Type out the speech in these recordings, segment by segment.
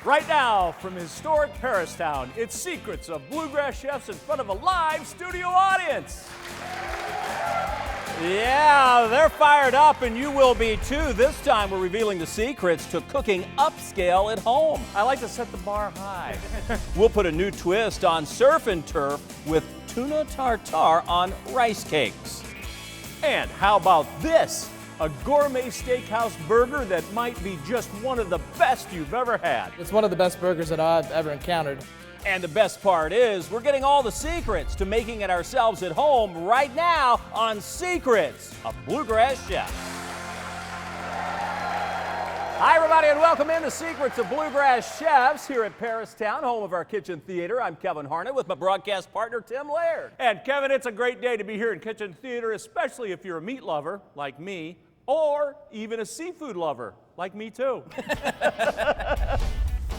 Right now, from historic Paristown, it's Secrets of Bluegrass Chefs in front of a live studio audience. Yeah, they're fired up, and you will be too. This time, we're revealing the secrets to cooking upscale at home. I like to set the bar high. We'll put a new twist on surf and turf with tuna tartare on rice cakes. And how about this? A gourmet steakhouse burger that might be just one of the best you've ever had. It's one of the best burgers that I've ever encountered. And the best part is, we're getting all the secrets to making it ourselves at home right now on Secrets of Bluegrass Chefs. Hi, everybody, and welcome in to Secrets of Bluegrass Chefs here at Paristown, home of our kitchen theater. I'm Kevin Harnett with my broadcast partner, Tim Laird. And Kevin, it's a great day to be here in kitchen theater, especially if you're a meat lover like me, or even a seafood lover like me too.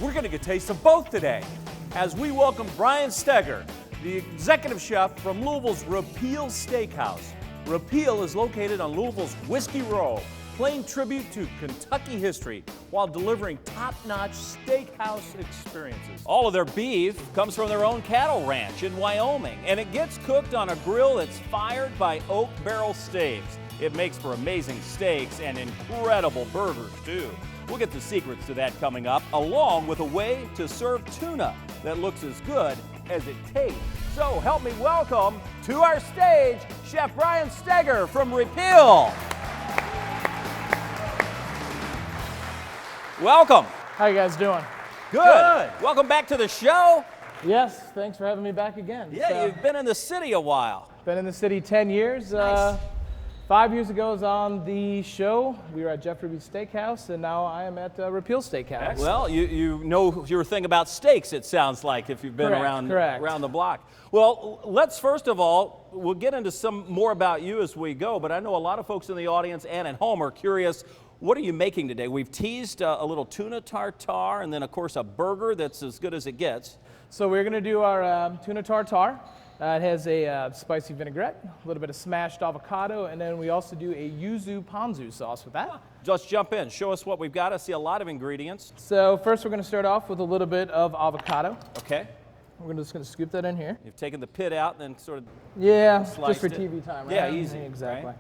We're going to get a taste of both today as we welcome Brian Steger, the executive chef from Louisville's Repeal Steakhouse. Repeal is located on Louisville's Whiskey Row, paying tribute to Kentucky history while delivering top-notch steakhouse experiences. All of their beef comes from their own cattle ranch in Wyoming, and it gets cooked on a grill that's fired by oak barrel staves. It makes for amazing steaks and incredible burgers, too. We'll get the secrets to that coming up, along with a way to serve tuna that looks as good as it tastes. So help me welcome to our stage, Chef Brian Steger from Repeal. Welcome. How you guys doing? Good. Welcome back to the show. Yes, thanks for having me back again. Yeah, you've been in the city a while. Been in the city 10 years. Nice. 5 years ago I was on the show. We were at Jeff Ruby's Steakhouse, and now I am at Repeal Steakhouse. Well, you know your thing about steaks, it sounds like, if you've been around the block. Well, let's first of all, we'll get into some more about you as we go, but I know a lot of folks in the audience and at home are curious, what are you making today? We've teased a little tuna tartare, and then of course a burger that's as good as it gets. So we're gonna do our tuna tartare. It has a spicy vinaigrette, a little bit of smashed avocado, and then we also do a yuzu ponzu sauce with that. Just jump in. Show us what we've got. I see a lot of ingredients. So first we're going to start off with a little bit of avocado. Okay. We're just going to scoop that in here. You've taken the pit out and then sort of just for TV time, right? Yeah, easy. Exactly. Right?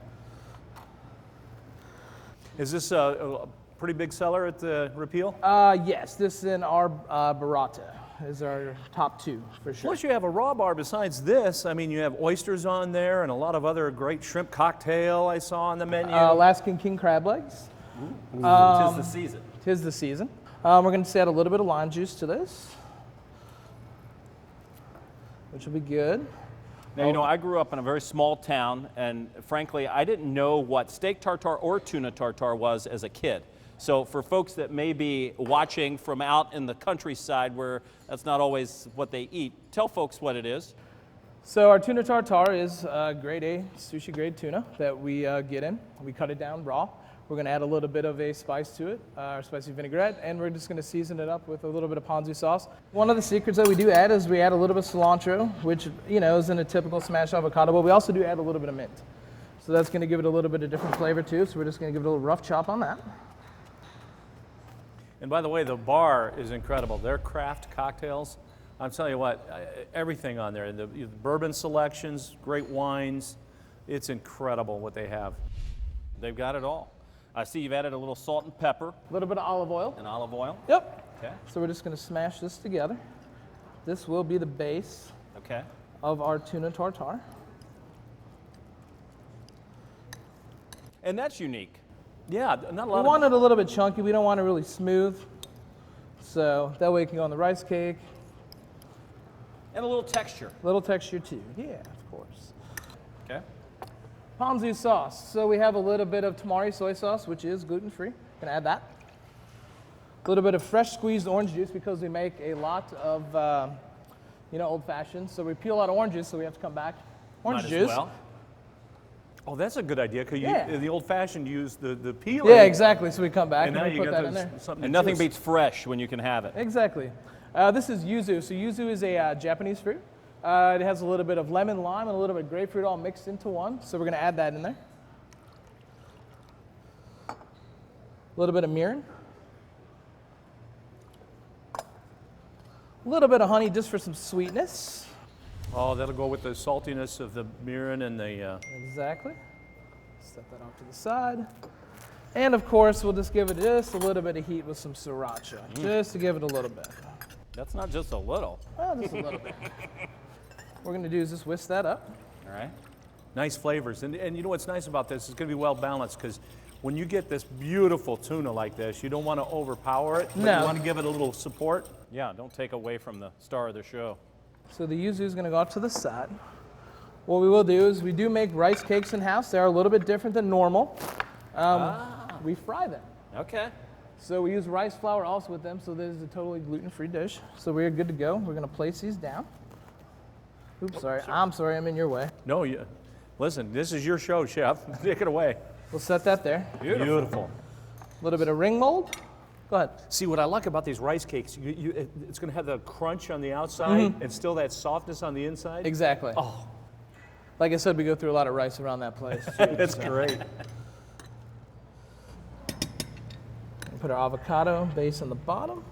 Is this a pretty big seller at the Repeal? Yes, this in our burrata is our top two, for sure. Plus you have a raw bar besides this. I mean, you have oysters on there and a lot of other great shrimp cocktail I saw on the menu. Alaskan king crab legs. Tis the season. Tis the season. We're going to add a little bit of lime juice to this, which will be good. Now, you know, I grew up in a very small town, and frankly, I didn't know what steak tartare or tuna tartare was as a kid. So for folks that may be watching from out in the countryside where that's not always what they eat, tell folks what it is. So our tuna tartare is grade A, sushi grade tuna that we get in. We cut it down raw. We're going to add a little bit of a spice to it, our spicy vinaigrette, and we're just going to season it up with a little bit of ponzu sauce. One of the secrets that we do add is we add a little bit of cilantro, which, you know, is in a typical smashed avocado, but we also do add a little bit of mint. So that's going to give it a little bit of different flavor too, so we're just going to give it a little rough chop on that. And by the way, the bar is incredible. Their craft cocktails, I'm telling you what, everything on there. The bourbon selections, great wines. It's incredible what they have. They've got it all. I see you've added a little salt and pepper. A little bit of olive oil. And olive oil? Yep. Okay. So we're just going to smash this together. This will be the base of our tuna tartare. And that's unique. Yeah, not a lot We want it a little bit chunky. We don't want it really smooth. So that way it can go on the rice cake. And a little texture. A little texture too. Yeah, of course. Okay. Ponzu sauce. So we have a little bit of tamari soy sauce, which is gluten-free. Gonna add that. A little bit of fresh squeezed orange juice because we make a lot of, old fashioned. So we peel a lot of oranges, so we have to come back. Orange Might juice. As well. Oh, that's a good idea, because the old-fashioned use the peel. Yeah, exactly. So we come back and and now we you put got that in there. And nothing beats fresh when you can have it. Exactly. This is yuzu. So yuzu is a Japanese fruit. It has a little bit of lemon, lime, and a little bit of grapefruit all mixed into one. So we're going to add that in there. A little bit of mirin. A little bit of honey just for some sweetness. Oh, that'll go with the saltiness of the mirin and the. Exactly. Set that off to the side. And of course, we'll just give it just a little bit of heat with some sriracha, just to give it a little bit. That's not just a little. Well, just a little bit. What we're gonna do is just whisk that up. All right. Nice flavors. And you know what's nice about this? It's going to be well balanced because when you get this beautiful tuna like this, you don't want to overpower it, but No. you want to give it a little support. Yeah, don't take away from the star of the show. So the yuzu is gonna go off to the side. What we will do is we do make rice cakes in-house. They're a little bit different than normal. We fry them. Okay. So we use rice flour also with them, so this is a totally gluten-free dish. So we're good to go. We're gonna place these down. Oops, sorry. I'm sorry, I'm in your way. No, listen, this is your show, Chef. Take it away. We'll set that there. Beautiful. A little bit of ring mold. Go ahead. See, what I like about these rice cakes, it's going to have the crunch on the outside and still that softness on the inside. Exactly. Oh, Like I said, we go through a lot of rice around that place. that's great. Put our avocado base on the bottom.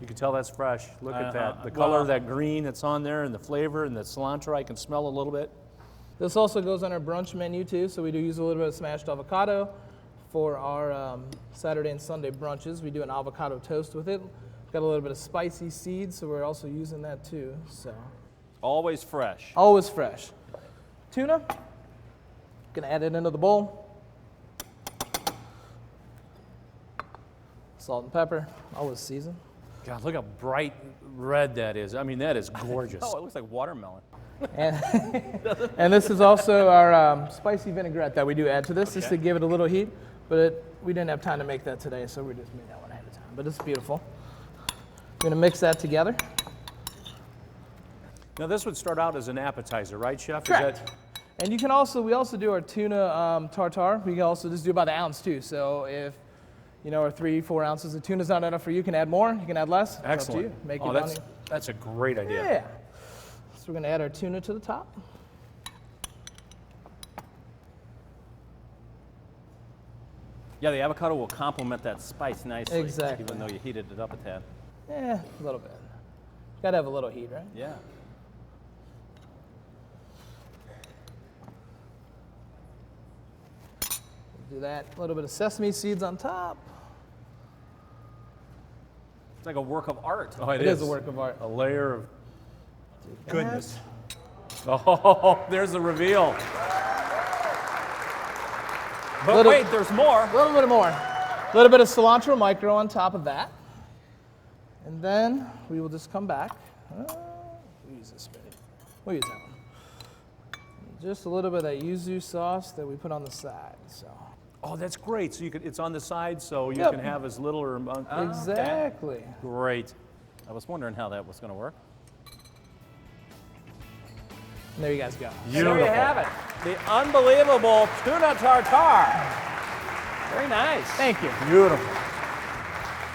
You can tell that's fresh. Look at that. The color of that green that's on there and the flavor and the cilantro, I can smell a little bit. This also goes on our brunch menu too, so we do use a little bit of smashed avocado for our Saturday and Sunday brunches. We do an avocado toast with it. Got a little bit of spicy seeds, so we're also using that too. So Always fresh. always fresh. Tuna, gonna add it into the bowl. Salt and pepper, always seasoned. God, look how bright red that is. I mean, that is gorgeous. Oh, it looks like watermelon. And, and this is also our spicy vinaigrette that we do add to this, just to give it a little heat. But we didn't have time to make that today, so we just made that one ahead of time. But it's beautiful. We're gonna mix that together. Now, this would start out as an appetizer, right, Chef? Is Correct. And you can also, we also do our tuna tartare. We can also just do by the ounce too. So if our 3-4 ounces of tuna is not enough for you, can add more, you can add less. It's excellent. up to you. Make Oh, it that's a great idea. Yeah. So we're gonna add our tuna to the top. Yeah, the avocado will complement that spice nicely. Exactly. Even though you heated it up a tad. Yeah, a little bit. Gotta have a little heat, right? Yeah. Do that. A little bit of sesame seeds on top. It's like a work of art. Oh, It is a work of art. A layer of goodness. Oh, there's the reveal. But Little- wait, there's more. A little bit more. A little bit of cilantro micro on top of that. And then we will just come back. We'll use this spade. We'll use that one. Just a little bit of that yuzu sauce that we put on the side. So Oh, that's great. So it's on the side, so you Yep. can have as little or exactly. Great. I was wondering how that was going to work. And there you guys go. And there you have it. The unbelievable tuna tartare. Very nice. Thank you. Beautiful.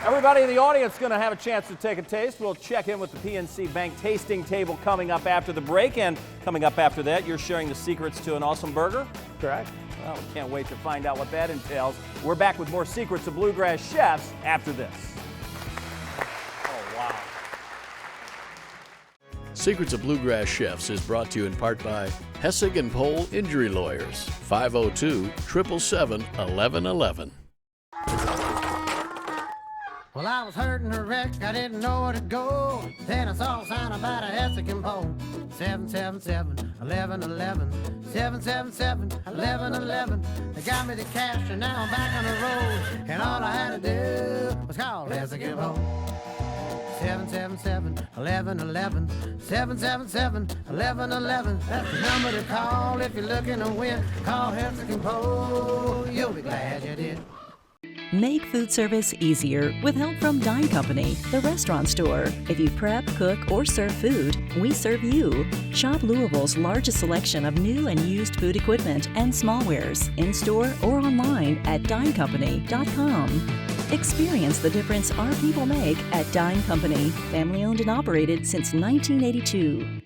Everybody in the audience is going to have a chance to take a taste. We'll check in with the PNC Bank tasting table coming up after the break. And coming up after that, you're sharing the secrets to an awesome burger. Correct. Well, we can't wait to find out what that entails. We're back with more secrets of Bluegrass chefs after this. Oh, wow. Secrets of Bluegrass Chefs is brought to you in part by Hessig and Pohl Injury Lawyers, 502-777-1111. Well, I was hurting a wreck, I didn't know where to go. Then I saw a sign about a Hessican pole. 777-1111, 777-1111. They got me the cash and now I'm back on the road. And all I had to do was call Hessican pole. 777-1111, 777-1111. That's the number to call if you're looking to win. Call Hessican pole, you'll be glad you did. Make food service easier with help from Dine Company, the restaurant store. If you prep, cook, or serve food, we serve you. Shop Louisville's largest selection of new and used food equipment and smallwares in-store or online at dinecompany.com. Experience the difference our people make at Dine Company, family owned and operated since 1982.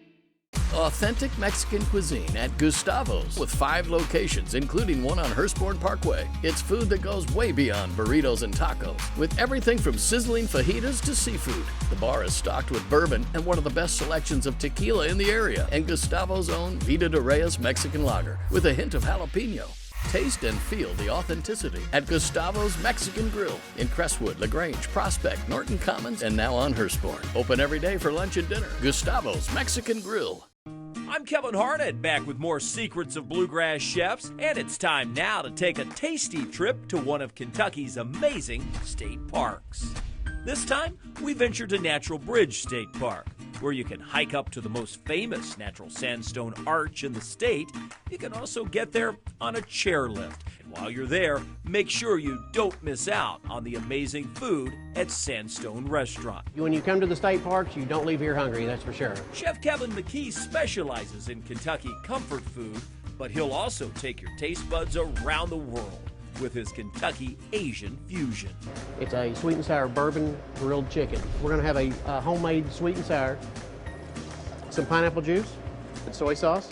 authentic Mexican cuisine at Gustavo's with 5 locations, including one on Hurstbourne Parkway. It's food that goes way beyond burritos and tacos, with everything from sizzling fajitas to seafood. The bar is stocked with bourbon and one of the best selections of tequila in the area, and Gustavo's own Vida de Reyes Mexican lager with a hint of jalapeno. Taste and feel the authenticity at Gustavo's Mexican Grill in Crestwood, LaGrange, Prospect, Norton Commons, and now on Hurstbourne. Open every day for lunch and dinner. Gustavo's Mexican Grill. I'm Kevin Harnett, back with more Secrets of Bluegrass Chefs, and it's time now to take a tasty trip to one of Kentucky's amazing state parks. This time, we venture to Natural Bridge State Park, where you can hike up to the most famous natural sandstone arch in the state. You can also get there on a chairlift. And while you're there, make sure you don't miss out on the amazing food at Sandstone Restaurant. When you come to the state parks, you don't leave here hungry, that's for sure. Chef Kevin McKee specializes in Kentucky comfort food, but he'll also take your taste buds around the world with his Kentucky Asian fusion. It's a sweet and sour bourbon grilled chicken. We're gonna have a homemade sweet and sour, some pineapple juice, and soy sauce,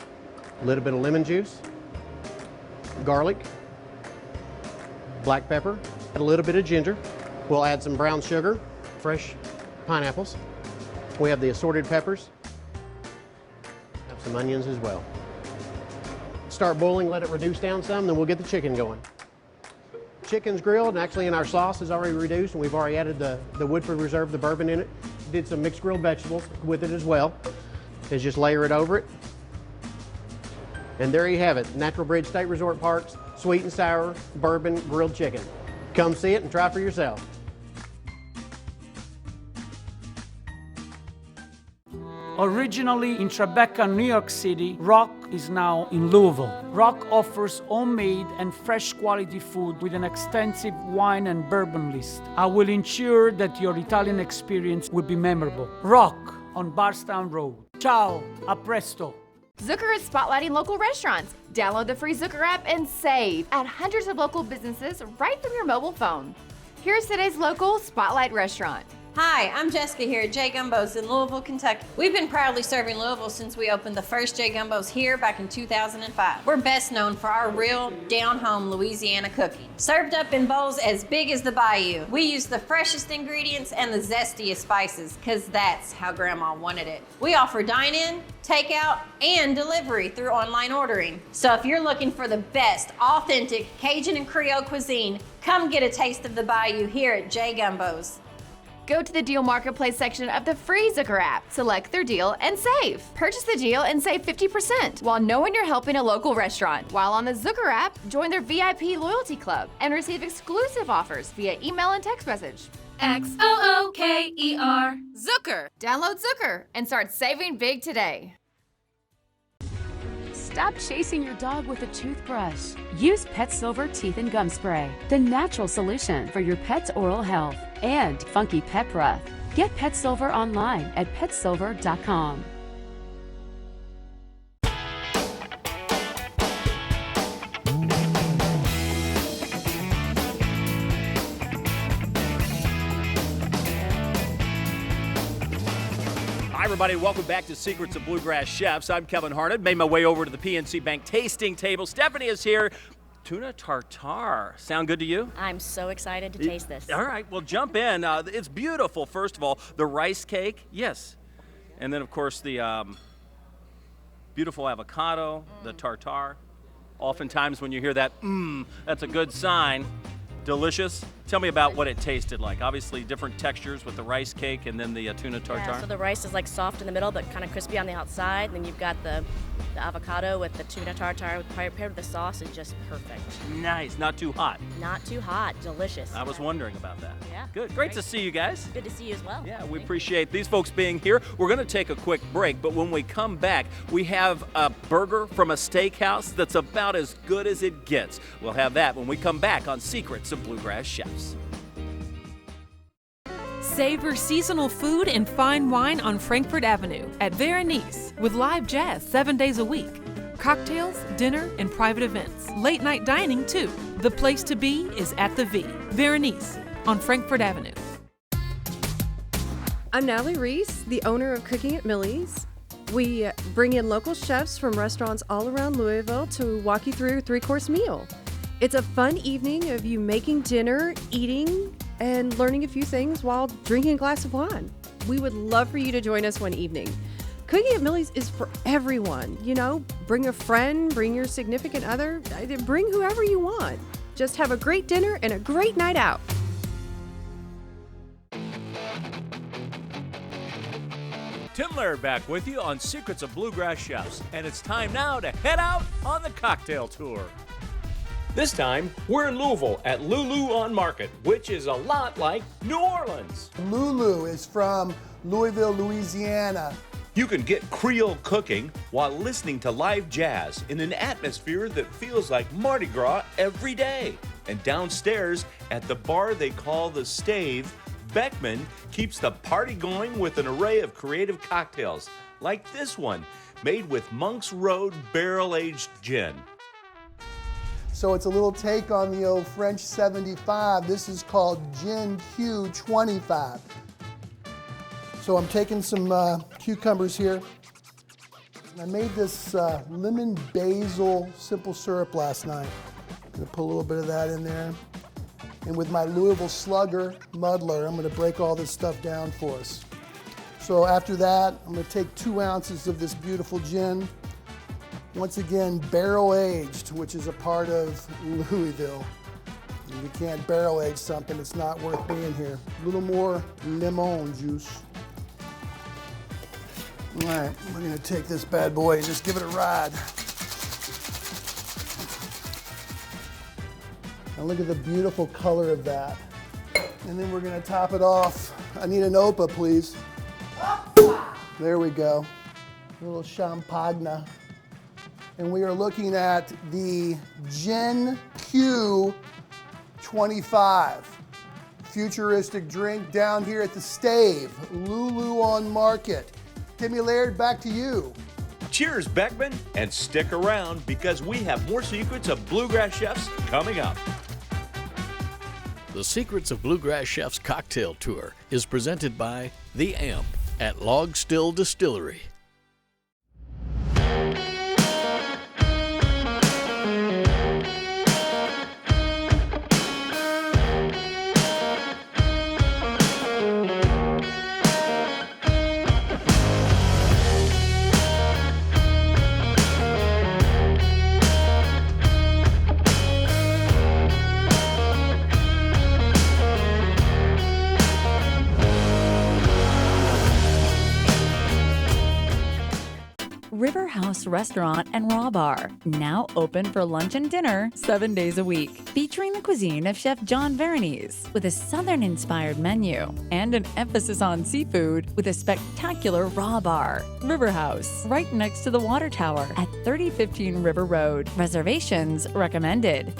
a little bit of lemon juice, garlic, black pepper, a little bit of ginger. We'll add some brown sugar, fresh pineapples. We have the assorted peppers, have some onions as well. Start boiling, let it reduce down some, then we'll get the chicken going. Chicken's grilled, and actually in our sauce is already reduced, and we've already added the Woodford Reserve, the bourbon in it. Did some mixed grilled vegetables with it as well. Is just layer it over it. And there you have it, Natural Bridge State Resort Park's sweet and sour bourbon grilled chicken. Come see it and try for yourself. Originally in Tribeca, New York City, Rock is now in Louisville. Rock offers homemade and fresh quality food with an extensive wine and bourbon list. I will ensure that your Italian experience will be memorable. Rock on Bardstown Road. Ciao, a presto. Zucker is spotlighting local restaurants. Download the free Zucker app and save at hundreds of local businesses right from your mobile phone. Here's today's local Spotlight restaurant. Hi, I'm Jessica here at J Gumbo's in Louisville, Kentucky. We've been proudly serving Louisville since we opened the first J Gumbo's here back in 2005. We're best known for our real, down-home Louisiana cooking. Served up in bowls as big as the bayou. We use the freshest ingredients and the zestiest spices, because that's how Grandma wanted it. We offer dine-in, takeout, and delivery through online ordering. So if you're looking for the best, authentic Cajun and Creole cuisine, come get a taste of the bayou here at J Gumbo's. Go to the Deal Marketplace section of the free Zucker app, select their deal, and save. Purchase the deal and save 50% while knowing you're helping a local restaurant. While on the Zucker app, join their VIP loyalty club and receive exclusive offers via email and text message. XOOKER. Zucker. Download Zucker and start saving big today. Stop chasing your dog with a toothbrush. Use Pet Silver Teeth and Gum Spray, the natural solution for your pet's oral health. And Funky Pet Breath. Get Pet Silver online at petsilver.com. Hi, everybody. Welcome back to Secrets of Bluegrass Chefs. I'm Kevin Harnett. Made my way over to the PNC Bank tasting table. Stephanie is here. Tuna tartare. Sound good to you? I'm so excited to taste this. All right, well, jump in. It's beautiful, first of all. The rice cake, yes. And then, of course, the beautiful avocado, the tartare. Oftentimes when you hear that, that's a good sign. Delicious. Tell me about what it tasted like. Obviously, different textures with the rice cake and then the tuna tartare. Yeah, so the rice is like soft in the middle, but kind of crispy on the outside. And then you've got the avocado with the tuna tartare paired with the sauce is just perfect. Nice. Not too hot. Not too hot. Delicious. I was wondering about that. Yeah. Good. Great to see you guys. Good to see you as well. Yeah, we appreciate these folks being here. We're going to take a quick break, but when we come back, we have a burger from a steakhouse that's about as good as it gets. We'll have that when we come back on Secrets of Bluegrass Chefs. Savor seasonal food and fine wine on Frankfort Avenue at Berenice with live jazz 7 days a week. Cocktails, dinner, and private events. Late night dining, too. The place to be is at the V. Berenice on Frankfort Avenue. I'm Natalie Reese, the owner of Cooking at Millie's. We bring in local chefs from restaurants all around Louisville to walk you through a 3-course meal. It's a fun evening of you making dinner, eating, and learning a few things while drinking a glass of wine. We would love for you to join us one evening. Cooking at Millie's is for everyone. You know, bring a friend, bring your significant other, bring whoever you want. Just have a great dinner and a great night out. Tim Laird back with you on Secrets of Bluegrass Chefs, and it's time now to head out on the cocktail tour. This time, we're in Louisville at Lulu on Market, which is a lot like New Orleans. Lulu is from Louisville, Louisiana. You can get Creole cooking while listening to live jazz in an atmosphere that feels like Mardi Gras every day. And downstairs at the bar they call the Stave, Beckman keeps the party going with an array of creative cocktails, like this one, made with Monk's Road barrel-aged gin. So it's a little take on the old French 75. This is called Gin Q25. So I'm taking some cucumbers here. I made this lemon basil simple syrup last night. I'm gonna put a little bit of that in there. And with my Louisville Slugger muddler, I'm gonna break all this stuff down for us. So after that, I'm gonna take 2 ounces of this beautiful gin. Once again, barrel aged, which is a part of Louisville. If you can't barrel age something, it's not worth being here. A little more lemon juice. All right, we're gonna take this bad boy and just give it a ride. Now look at the beautiful color of that. And then we're gonna top it off. I need an Opa, please. There we go. A little champagne. And we are looking at the Gin Q25. Futuristic drink down here at the Stave, Lulu on Market. Timmy Laird, back to you. Cheers, Beckman, and stick around because we have more Secrets of Bluegrass Chefs coming up. The Secrets of Bluegrass Chefs Cocktail Tour is presented by The Amp at Log Still Distillery. River House Restaurant and Raw Bar, now open for lunch and dinner 7 days a week, featuring the cuisine of Chef John Veronese with a Southern-inspired menu and an emphasis on seafood with a spectacular raw bar. River House, right next to the Water Tower at 3015 River Road. Reservations recommended.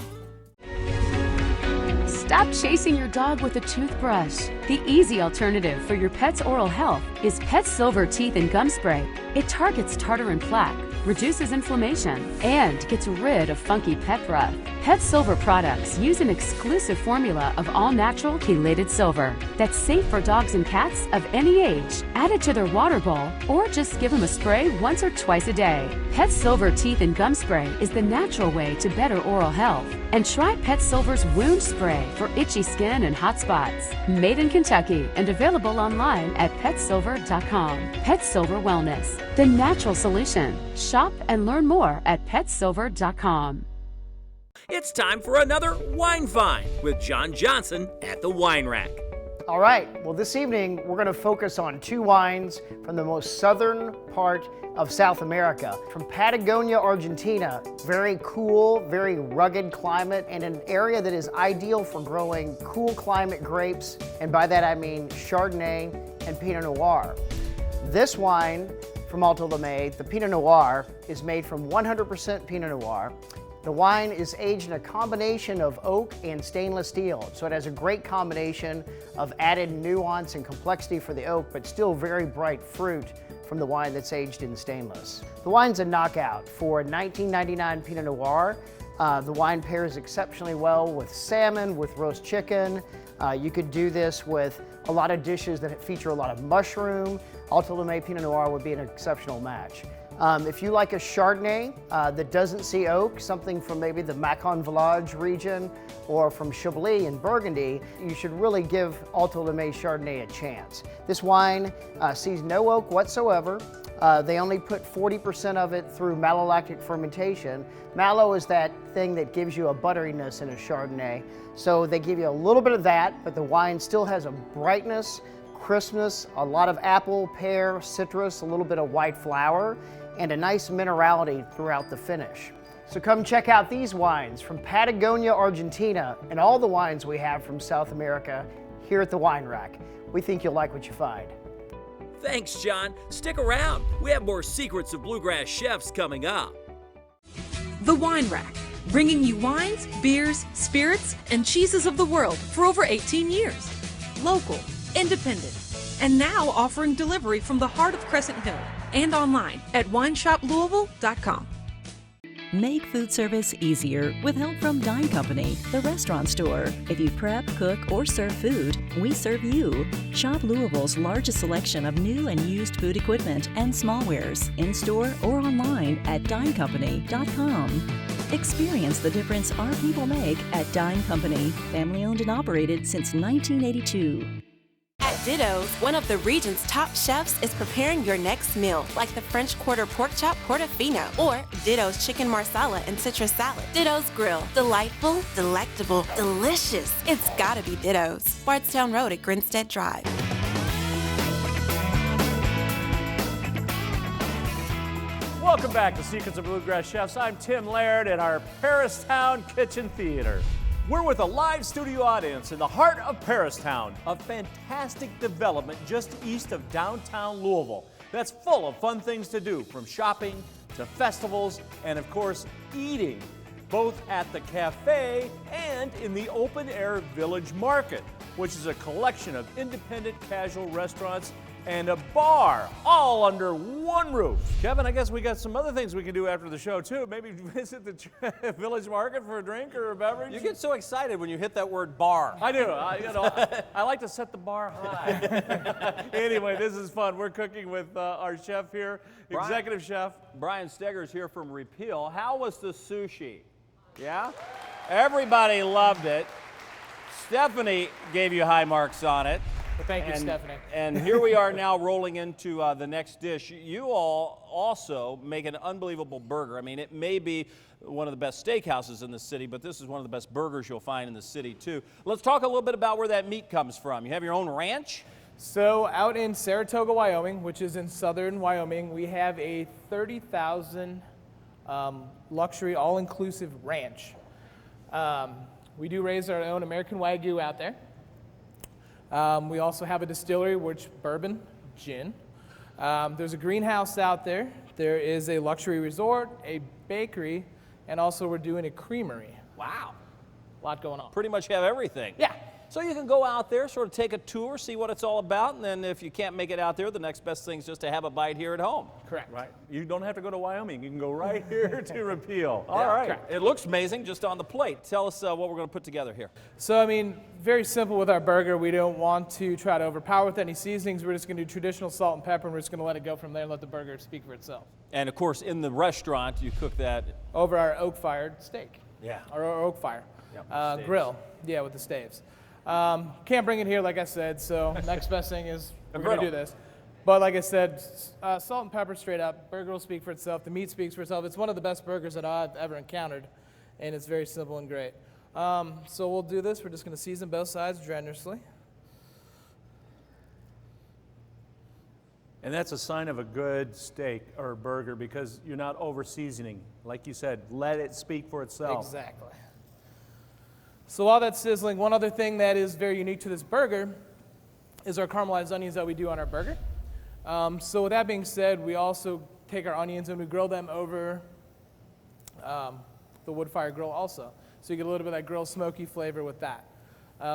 Stop chasing your dog with a toothbrush. The easy alternative for your pet's oral health is Pet Silver Teeth and Gum Spray. It targets tartar and plaque, reduces inflammation, and gets rid of funky pet breath. Pet Silver products use an exclusive formula of all-natural chelated silver that's safe for dogs and cats of any age. Add it to their water bowl or just give them a spray once or twice a day. Pet Silver Teeth and Gum Spray is the natural way to better oral health. And try Pet Silver's Wound Spray for itchy skin and hot spots. Made in Kentucky and available online at petsilver.com. Pet Silver Wellness, the natural solution. Shop and learn more at petsilver.com. It's time for another Wine Find with John Johnson at the Wine Rack. All right, well this evening we're going to focus on 2 wines from the most southern part of South America. From Patagonia, Argentina, very cool, very rugged climate and an area that is ideal for growing cool climate grapes, and by that I mean Chardonnay and Pinot Noir. This wine from Alto Lamé, the Pinot Noir, is made from 100% Pinot Noir. The wine is aged in a combination of oak and stainless steel, so it has a great combination of added nuance and complexity for the oak, but still very bright fruit from the wine that's aged in stainless. The wine's a knockout for $19.99 Pinot Noir. The wine pairs exceptionally well with salmon, with roast chicken. You could do this with a lot of dishes that feature a lot of mushroom. Alto Limay Pinot Noir would be an exceptional match. If you like a Chardonnay that doesn't see oak, something from maybe the Macon Village region or from Chablis in Burgundy, you should really give Alto Limay Chardonnay a chance. This wine sees no oak whatsoever. They only put 40% of it through malolactic fermentation. Malo is that thing that gives you a butteriness in a Chardonnay. So they give you a little bit of that, but the wine still has a brightness, crispness, a lot of apple, pear, citrus, a little bit of white flower, and a nice minerality throughout the finish. So come check out these wines from Patagonia, Argentina, and all the wines we have from South America here at the Wine Rack. We think you'll like what you find. Thanks, John. Stick around. We have more Secrets of Bluegrass Chefs coming up. The Wine Rack, bringing you wines, beers, spirits, and cheeses of the world for over 18 years. Local, independent, and now offering delivery from the heart of Crescent Hill and online at wineshoplouisville.com. Make food service easier with help from Dine Company, the restaurant store. If you prep, cook, or serve food, we serve you. Shop Louisville's largest selection of new and used food equipment and smallwares in-store or online at dinecompany.com. Experience the difference our people make at Dine Company, family-owned and operated since 1982. At Ditto's, one of the region's top chefs is preparing your next meal, like the French Quarter Pork Chop Portofino or Ditto's Chicken Marsala and Citrus Salad. Ditto's Grill. Delightful, delectable, delicious. It's gotta be Ditto's. Bardstown Road at Grinstead Drive. Welcome back to Secrets of Bluegrass Chefs. I'm Tim Laird at our Paristown Kitchen Theater. We're with a live studio audience in the heart of Paristown, a fantastic development just east of downtown Louisville that's full of fun things to do, from shopping to festivals and, of course, eating, both at the cafe and in the open-air Village Market, which is a collection of independent casual restaurants and a bar, all under one roof. Kevin, I guess we got some other things we can do after the show, too. Maybe visit the Village Market for a drink or a beverage. You get so excited when you hit that word bar. I do. I like to set the bar high. Anyway, this is fun. We're cooking with our chef here, executive chef. Brian Stegger's here from Repeal. How was the sushi? Yeah? Everybody loved it. Stephanie gave you high marks on it. Well, thank you, Stephanie. And here we are now rolling into the next dish. You all also make an unbelievable burger. I mean, it may be one of the best steakhouses in the city, but this is one of the best burgers you'll find in the city, too. Let's talk a little bit about where that meat comes from. You have your own ranch? So out in Saratoga, Wyoming, which is in southern Wyoming, we have a 30,000 luxury all-inclusive ranch. We do raise our own American Wagyu out there. We also have a distillery, which bourbon, gin. There's a greenhouse out there. There is a luxury resort, a bakery, and also we're doing a creamery. Wow. A lot going on. Pretty much have everything. Yeah. So you can go out there, sort of take a tour, see what it's all about, and then if you can't make it out there, the next best thing is just to have a bite here at home. Correct. Right. You don't have to go to Wyoming. You can go right here to Repeal. All right. Correct. It looks amazing just on the plate. Tell us what we're going to put together here. So, I mean, very simple with our burger. We don't want to try to overpower with any seasonings. We're just going to do traditional salt and pepper, and we're just going to let it go from there and let the burger speak for itself. And, of course, in the restaurant, you cook that over our oak-fired steak. Yeah. Or oak fire. Yep, grill. Yeah, with the staves. Can't bring it here, like I said, so next best thing is we're going to do this. But like I said, salt and pepper straight up. Burger will speak for itself. The meat speaks for itself. It's one of the best burgers that I've ever encountered, and it's very simple and great. So we'll do this. We're just going to season both sides generously. And that's a sign of a good steak or burger because you're not over seasoning. Like you said, let it speak for itself. Exactly. So while that's sizzling, one other thing that is very unique to this burger is our caramelized onions that we do on our burger. So with that being said, we also take our onions and we grill them over the wood fire grill also. So you get a little bit of that grilled smoky flavor with that.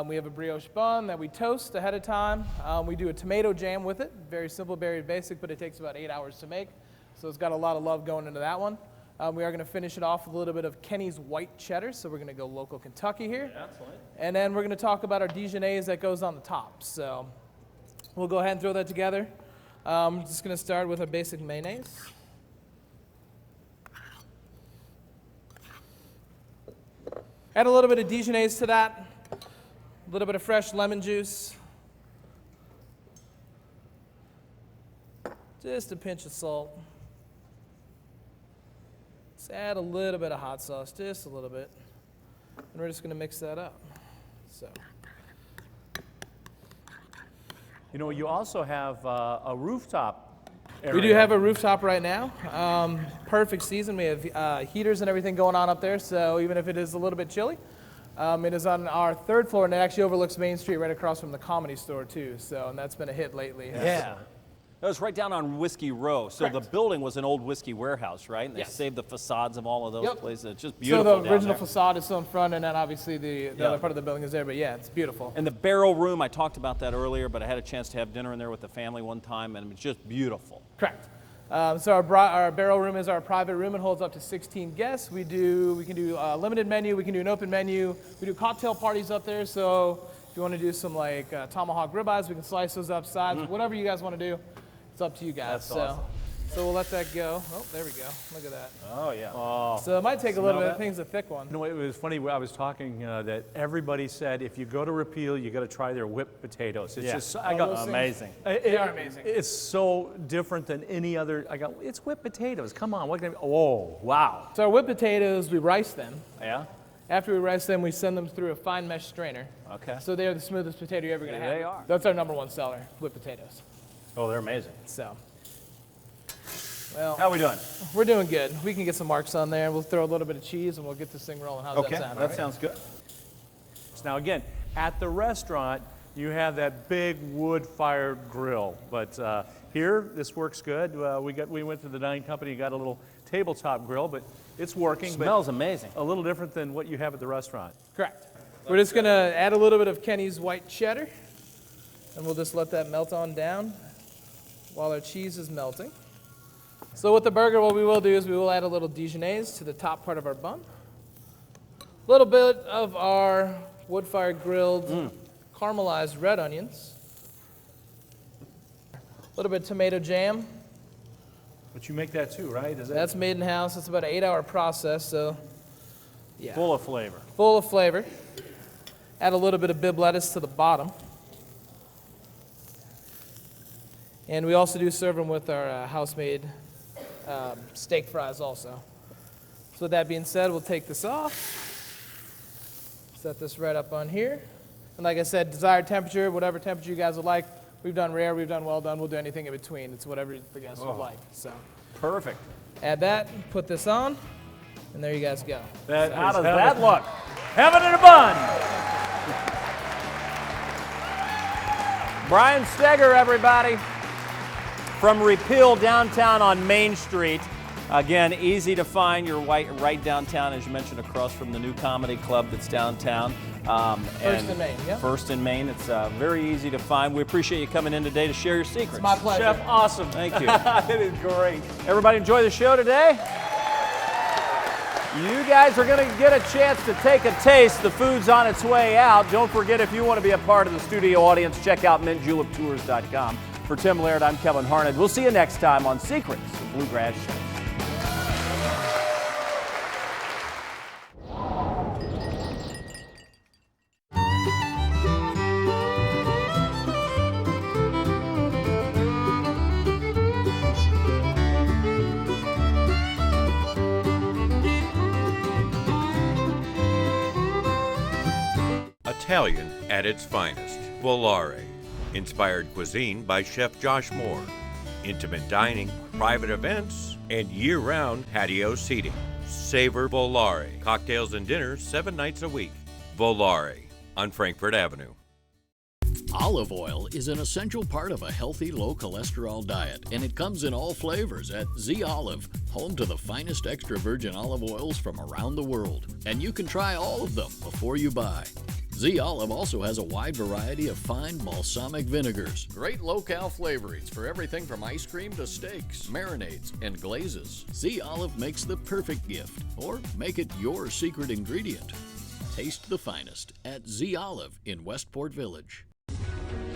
We have a brioche bun that we toast ahead of time. We do a tomato jam with it. Very simple, very basic, but it takes about 8 hours to make. So it's got a lot of love going into that one. We are going to finish it off with a little bit of Kenny's white cheddar, so we're going to go local Kentucky here. Yeah, excellent. And then we're going to talk about our Dijonnaise that goes on the top. So we'll go ahead and throw that together. Just going to start with a basic mayonnaise. Add a little bit of Dijonnaise to that, a little bit of fresh lemon juice, just a pinch of salt. Let's add a little bit of hot sauce, just a little bit, and we're just going to mix that up. So, You know, you also have a rooftop area. we do have a rooftop right now. Perfect season. We have heaters and everything going on up there, so even if it is a little bit chilly, it is on our 3rd floor, and it actually overlooks Main Street right across from the Comedy Store too. So, and that's been a hit lately. Yeah. That was right down on Whiskey Row. So the building was an old whiskey warehouse, right? And they saved the facades of all of those places. It's just beautiful. So the down original there. facade is still in front, and then obviously the other part of the building is there. But yeah, it's beautiful. And the barrel room, I talked about that earlier, but I had a chance to have dinner in there with the family one time, and it's just beautiful. Correct. So our barrel room is our private room. It holds up to 16 guests. We can do a limited menu. We can do an open menu. We do cocktail parties up there. So if you want to do some like tomahawk ribeyes, we can slice those up sides. Whatever you guys want to do, it's up to you guys. That's awesome. So we'll let that go. Oh, there we go. Look at that. Oh, yeah. Oh. So it might take a little bit. Smell I think it's a thick one. You know, it was funny. I was talking that everybody said if you go to Repeal, you got to try their whipped potatoes. It's just amazing. They are amazing. It's so different than any other. It's whipped potatoes. Come on, what can? Oh, wow. So our whipped potatoes, we rice them. Yeah. After we rice them, we send them through a fine mesh strainer. Okay. So they are the smoothest potato you're ever going to have. They are. That's our #1 seller, whipped potatoes. Oh, they're amazing. So, well, how are we doing? We're doing good. We can get some marks on there. We'll throw a little bit of cheese, and we'll get this thing rolling. How's that sound? That sounds good. Now again, at the restaurant, you have that big wood-fired grill, but here this works good. We went to the dining company, got a little tabletop grill, but it's working. Smells amazing. A little different than what you have at the restaurant. Correct. We're just going to add a little bit of Kenny's white cheddar, and we'll just let that melt on down while our cheese is melting. So with the burger, what we will do is we will add a little Dijonnaise to the top part of our bun. A little bit of our wood-fired grilled caramelized red onions. A little bit of tomato jam. But you make that too, right? That's made in house. It's about an 8-hour process, so yeah. Full of flavor. Full of flavor. Add a little bit of bib lettuce to the bottom. And we also do serve them with our house-made steak fries also. So with that being said, we'll take this off. Set this right up on here. And like I said, desired temperature, whatever temperature you guys would like. We've done rare, we've done well done, we'll do anything in between. It's whatever the guys would like. So perfect. Add that, put this on, and there you guys go. How does that look? Heaven in a bun! Brian Steger, everybody, from Repeal downtown on Main Street. Again, easy to find. You're right downtown, as you mentioned, across from the new comedy club that's downtown. First in Main, yeah. First in Main. It's very easy to find. We appreciate you coming in today to share your secrets. It's my pleasure. Chef, awesome. Thank you. It is great. Everybody enjoy the show today? You guys are going to get a chance to take a taste. The food's on its way out. Don't forget, if you want to be a part of the studio audience, check out mintjuliptours.com. For Tim Laird, I'm Kevin Harned. We'll see you next time on Secrets of Bluegrass Show. Italian at its finest. Volare. Inspired cuisine by Chef Josh Moore. Intimate dining, private events, and year-round patio seating. Savor Volare. Cocktails and dinners 7 nights a week. Volare on Frankfurt Avenue. Olive oil is an essential part of a healthy, low-cholesterol diet, and it comes in all flavors at Z Olive, home to the finest extra virgin olive oils from around the world. And you can try all of them before you buy. Z Olive also has a wide variety of fine balsamic vinegars. Great locale flavorings for everything from ice cream to steaks, marinades, and glazes. Z Olive makes the perfect gift, or make it your secret ingredient. Taste the finest at Z Olive in Westport Village.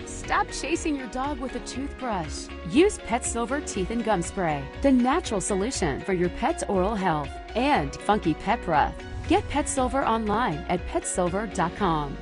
Stop chasing your dog with a toothbrush. Use Pet Silver Teeth and Gum Spray, the natural solution for your pet's oral health, and Funky Pet Breath. Get Pet Silver online at petsilver.com.